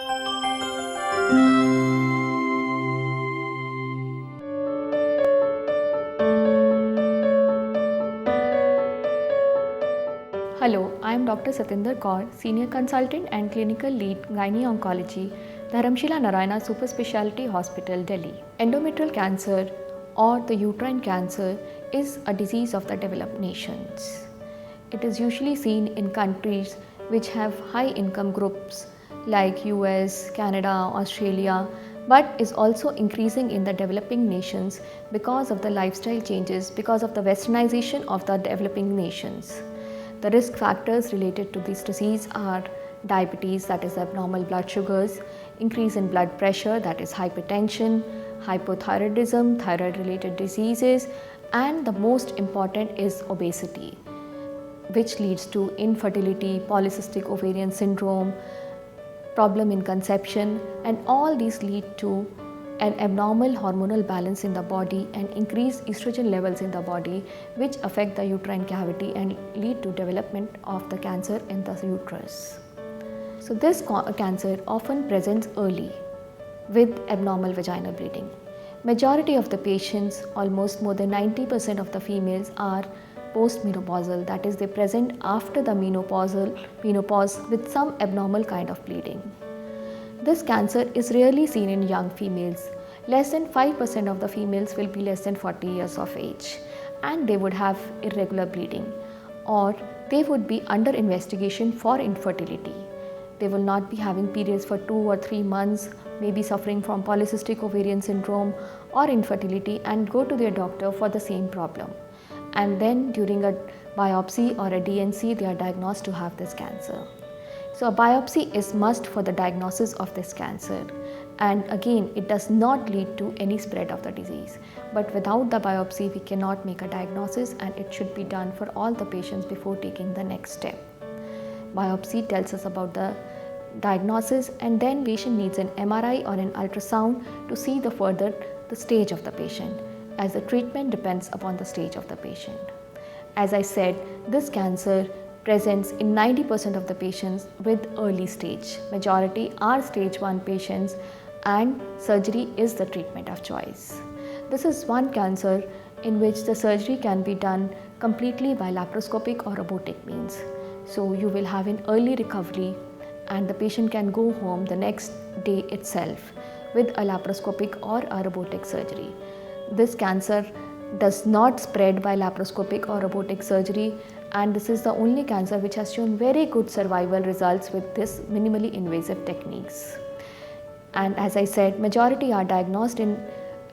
Hello, I am Dr. Satinder Kaur, Senior Consultant and Clinical Lead Gynae Oncology, Dharamshila Narayana Super Speciality Hospital, Delhi. Endometrial cancer or the uterine cancer is a disease of the developed nations. It is usually seen in countries which have high income groups like US, Canada, Australia, but is also increasing in the developing nations because of the lifestyle changes, because of the westernization of the developing nations. The risk factors related to this disease are diabetes, that is abnormal blood sugars, increase in blood pressure, that is hypertension, hypothyroidism, thyroid related diseases, and the most important is obesity, which leads to infertility, polycystic ovarian syndrome, problem in conception, and all these lead to an abnormal hormonal balance in the body and increased estrogen levels in the body, which affect the uterine cavity and lead to development of the cancer in the uterus. So this cancer often presents early with abnormal vaginal bleeding. Majority of the patients, almost more than 90% of the females, are postmenopausal, that is they present after the menopause with some abnormal kind of bleeding. This cancer is rarely seen in young females. Less than 5% of the females will be less than 40 years of age and they would have irregular bleeding, or they would be under investigation for infertility. They will not be having periods for 2 or 3 months, maybe suffering from polycystic ovarian syndrome or infertility, and go to their doctor for the same problem. And then during a biopsy or a DNC, they are diagnosed to have this cancer. So a biopsy is must for the diagnosis of this cancer, and again it does not lead to any spread of the disease. But without the biopsy we cannot make a diagnosis, and it should be done for all the patients before taking the next step. Biopsy tells us about the diagnosis, and then patient needs an MRI or an ultrasound to see the stage of the patient, as the treatment depends upon the stage of the patient. As I said, this cancer presents in 90% of the patients with early stage. Majority are stage 1 patients and surgery is the treatment of choice. This is one cancer in which the surgery can be done completely by laparoscopic or robotic means. So you will have an early recovery and the patient can go home the next day itself with a laparoscopic or a robotic surgery. This cancer does not spread by laparoscopic or robotic surgery, and this is the only cancer which has shown very good survival results with this minimally invasive techniques. And as I said, majority are diagnosed in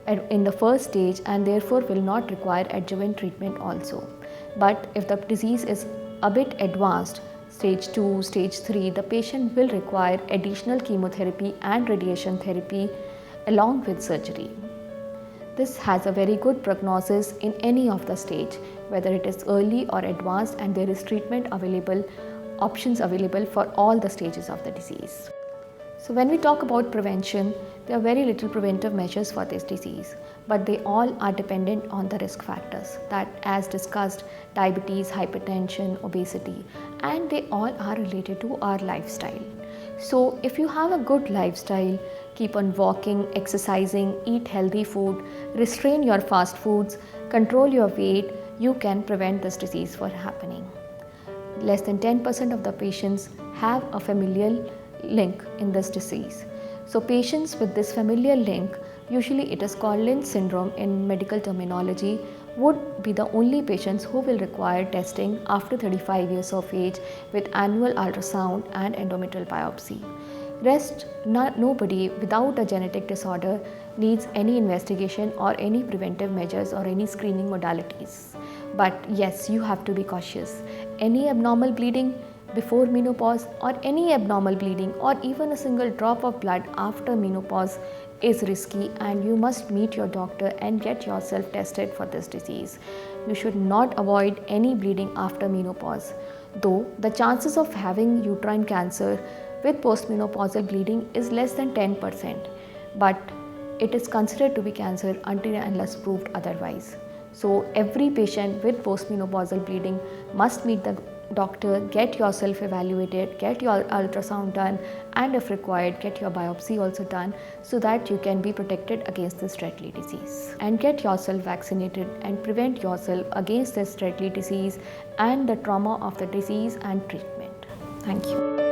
the first stage and therefore will not require adjuvant treatment also. But if the disease is a bit advanced, stage 2, stage 3, the patient will require additional chemotherapy and radiation therapy along with surgery. This has a very good prognosis in any of the stage, whether it is early or advanced, and there is treatment available, options available for all the stages of the disease. So when we talk about prevention, there are very little preventive measures for this disease, but they all are dependent on the risk factors that, as discussed, diabetes, hypertension, obesity, and they all are related to our lifestyle. So if you have a good lifestyle, keep on walking, exercising, eat healthy food, restrain your fast foods, control your weight, you can prevent this disease from happening. Less than 10% of the patients have a familial link in this disease. So patients with this familial link, usually it is called Lynch syndrome in medical terminology, would be the only patients who will require testing after 35 years of age with annual ultrasound and endometrial biopsy. Rest, nobody without a genetic disorder needs any investigation or any preventive measures or any screening modalities. But yes, you have to be cautious. Any abnormal bleeding before menopause or any abnormal bleeding or even a single drop of blood after menopause is risky, and you must meet your doctor and get yourself tested for this disease. You should not avoid any bleeding after menopause, though the chances of having uterine cancer with postmenopausal bleeding is less than 10%, but it is considered to be cancer until and unless proved otherwise. So every patient with postmenopausal bleeding must meet the doctor, get yourself evaluated, get your ultrasound done, and if required, get your biopsy also done so that you can be protected against this deadly disease. And get yourself vaccinated and prevent yourself against this deadly disease and the trauma of the disease and treatment. Thank you.